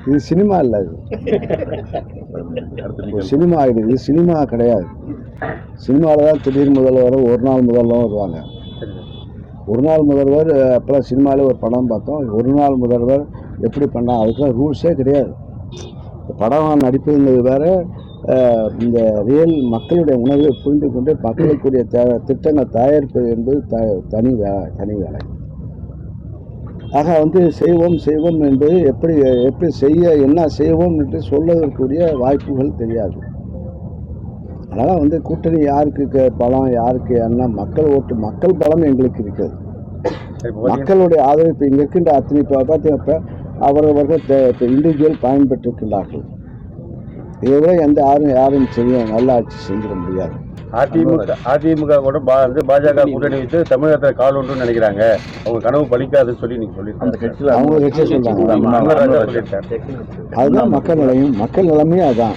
இது சினிமா இல்லை, இது சினிமா ஆகிடுது. இது சினிமா கிடையாது. சினிமாவில் தான் திடீர் முதல்வர், ஒரு நாள் முதல்வரும் வருவாங்க. ஒரு நாள் முதல்வர் அப்போலாம் சினிமாவில் ஒரு படம் பார்த்தோம். ஒரு நாள் முதல்வர் எப்படி பண்ணால் அதுக்கெல்லாம் ரூல்ஸே கிடையாது. படம் நடிப்புங்கிறது வேறு, இந்த ரியல் மக்களுடைய உணர்வை புரிந்து கொண்டு மக்களுக்குரிய திட்டங்கள் தயாரிப்பது என்பது தனி வேலை. ஆக செய்வோம் என்பது எப்படி செய்ய என்ன செய்வோம் என்று சொல்வதற்குரிய வாய்ப்புகள் தெரியாது. அதனால் கூட்டணி யாருக்கு பலம், யாருக்கு என்ன, மக்கள் பலம் எங்களுக்கு இருக்கிறது. மக்களுடைய ஆதரவு இப்போ இங்கே இருக்கின்ற அத்தனை பார்த்தீங்க அவரவர்கள் இண்டிவிஜுவல் பயன்பெற்றிருக்கின்றார்கள். இதை விட யாரும் நல்ல ஆட்சி செஞ்சிட முடியாது. அதிமுக கூட பாஜக கூட்டணி வச்சு தமிழகத்தில் கால் ஒன்று நினைக்கிறாங்க. அவங்க கனவு பலிக்காதுன்னு சொல்லி நீங்க சொல்லி அந்த கட்சியில் அவங்க கட்சியை சொல்றாங்க. அதுதான் மக்கள் நிலைமையும் அதுதான்.